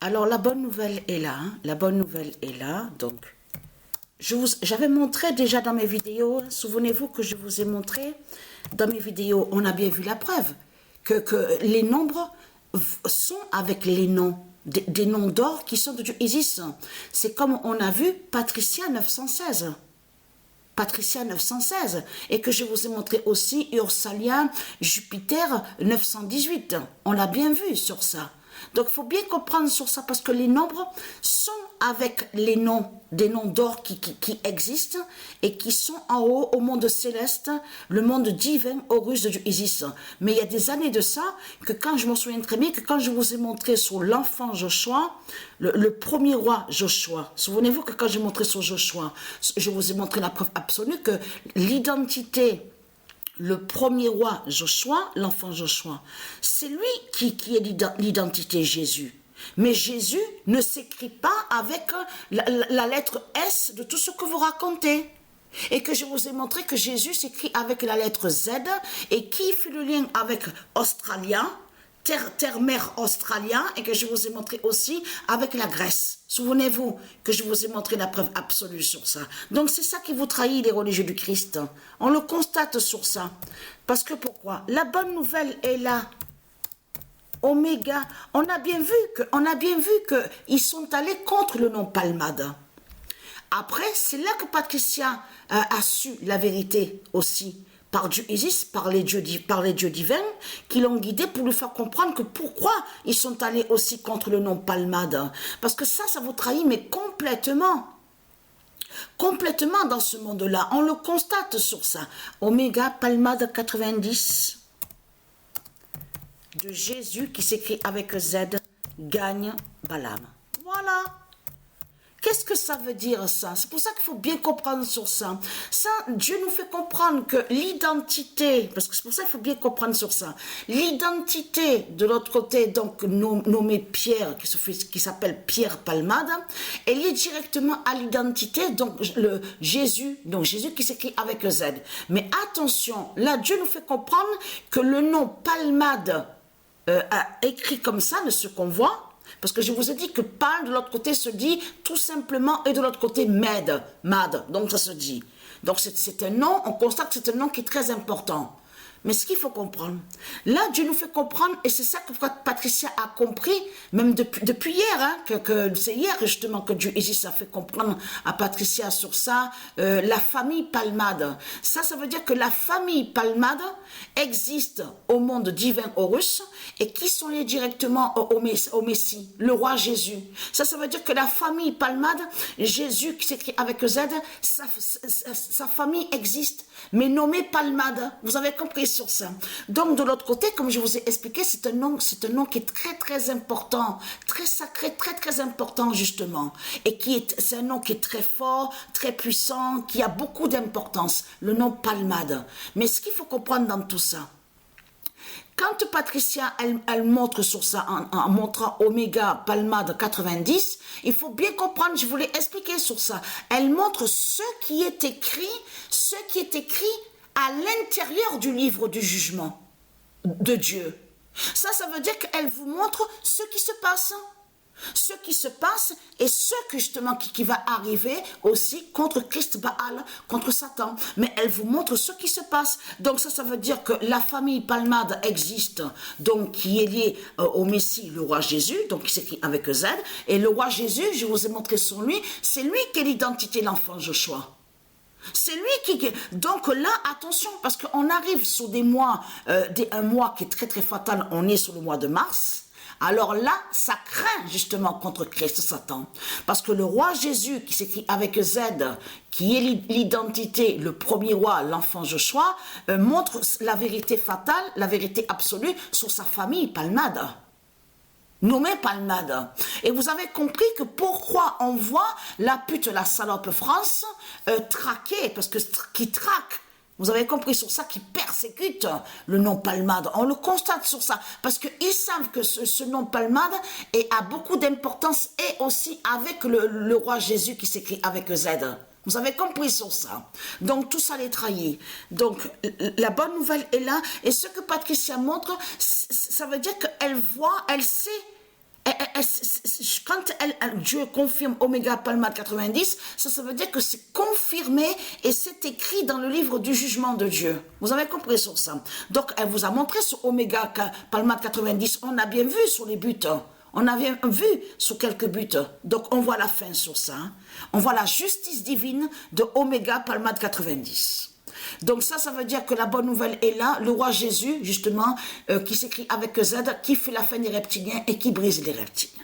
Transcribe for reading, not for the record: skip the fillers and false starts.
Alors la bonne nouvelle est là, hein. La bonne nouvelle est là. Donc, j'avais montré déjà dans mes vidéos, hein. Souvenez-vous que je vous ai montré dans mes vidéos, on a bien vu la preuve que les nombres sont avec les noms, des noms d'or qui sont de Dieu Isis. C'est comme on a vu Patricia 916. Patricia 916, et que je vous ai montré aussi Ursalia Jupiter 918. On l'a bien vu sur ça. Donc il faut bien comprendre sur ça, parce que les nombres sont avec les noms, des noms d'or qui existent et qui sont en haut au monde céleste, le monde divin Horus de Dieu Isis. Mais il y a des années de ça, que quand je me souviens très bien, que quand je vous ai montré sur l'enfant Joshua, le premier roi Joshua, souvenez-vous que quand j'ai montré sur Joshua, je vous ai montré la preuve absolue que l'identité, le premier roi Joshua, l'enfant Joshua, c'est lui qui est l'identité Jésus. Mais Jésus ne s'écrit pas avec la lettre S de tout ce que vous racontez. Et que je vous ai montré que Jésus s'écrit avec la lettre Z, et qui fait le lien avec Australia, terre-mère australien, et que je vous ai montré aussi avec la Grèce. Souvenez-vous que je vous ai montré la preuve absolue sur ça. Donc c'est ça qui vous trahit, les religieux du Christ. On le constate sur ça. Parce que pourquoi? La bonne nouvelle est là. Oméga, on a bien vu que ils sont allés contre le nom Palmade. Après, c'est là que Patricia a su la vérité aussi. Par Dieu Isis, par les dieux divins, qui l'ont guidé pour lui faire comprendre que pourquoi ils sont allés aussi contre le nom Palmade. Parce que ça vous trahit, mais complètement. Complètement dans ce monde-là. On le constate sur ça. Oméga Palmade 90 de Jésus qui s'écrit avec Z, gagne Balaam. Voilà. Qu'est-ce que ça veut dire ça? C'est pour ça qu'il faut bien comprendre sur ça. Ça, Dieu nous fait comprendre que l'identité, parce que c'est pour ça qu'il faut bien comprendre sur ça, l'identité de l'autre côté, donc nommé Pierre, qui s'appelle Pierre Palmade, est liée directement à l'identité, donc le Jésus, qui s'écrit avec Z. Mais attention, là Dieu nous fait comprendre que le nom Palmade écrit comme ça, de ce qu'on voit, parce que je vous ai dit que Pal de l'autre côté se dit tout simplement, et de l'autre côté Mad, donc ça se dit. Donc c'est un nom, on constate que c'est un nom qui est très important. Mais ce qu'il faut comprendre, là Dieu nous fait comprendre, et c'est ça que Patricia a compris, même depuis hier, hein, que c'est hier justement que Dieu Isis a fait comprendre à Patricia sur ça, la famille Palmade. Ça veut dire que la famille Palmade existe au monde divin Horus, et qui sont liés directement au Messie, le roi Jésus. Ça veut dire que la famille Palmade, Jésus qui s'écrit avec Z, sa famille existe, mais nommée Palmade. Vous avez compris sur ça. Donc de l'autre côté, comme je vous ai expliqué, c'est un nom qui est très très important, très sacré, très très important justement, et c'est un nom qui est très fort, très puissant, qui a beaucoup d'importance, le nom Palmade. Mais ce qu'il faut comprendre dans tout ça, quand Patricia, elle montre sur ça, en montrant Oméga Palmade 90, il faut bien comprendre, je voulais expliquer sur ça, elle montre ce qui est écrit à l'intérieur du livre du jugement de Dieu. Ça veut dire qu'elle vous montre ce qui se passe. Ce qui se passe et ce que justement qui va arriver aussi contre Christ Baal, contre Satan. Mais elle vous montre ce qui se passe. Donc ça veut dire que la famille Palmade existe, donc qui est liée au Messie, le roi Jésus, donc qui s'écrit avec Z. Et le roi Jésus, je vous ai montré sur lui, c'est lui qui est l'identité de l'enfant Joshua. C'est lui qui... Donc là, attention, parce qu'on arrive sur des mois, un mois qui est très très fatal, on est sur le mois de mars. Alors là, ça craint justement contre Christ Satan. Parce que le roi Jésus, qui s'écrit avec Z, qui est l'identité, le premier roi, l'enfant Joshua, montre la vérité fatale, la vérité absolue sur sa famille Palmade. Nommé Palmade. Et vous avez compris que pourquoi on voit la pute, la salope France, traquer, parce que qui traque. Vous avez compris sur ça, qui persécute le nom Palmade. On le constate sur ça, parce qu'ils savent que ce nom Palmade a beaucoup d'importance, et aussi avec le roi Jésus qui s'écrit avec Z. Vous avez compris sur ça. Donc tout ça les trahit. Donc la bonne nouvelle est là, et ce que Patricia montre, ça veut dire qu'elle voit, elle sait, quand Dieu confirme Oméga Palmade 90, ça veut dire que c'est confirmé et c'est écrit dans le livre du jugement de Dieu. Vous avez compris sur ça. Donc, elle vous a montré sur Oméga Palmade 90. On a bien vu sur les buts. On a bien vu sur quelques buts. Donc, on voit la fin sur ça. On voit la justice divine de Oméga Palmade 90. Donc ça veut dire que la bonne nouvelle est là, le roi Jésus, justement, qui s'écrit avec Z, qui fait la fin des reptiliens et qui brise les reptiliens.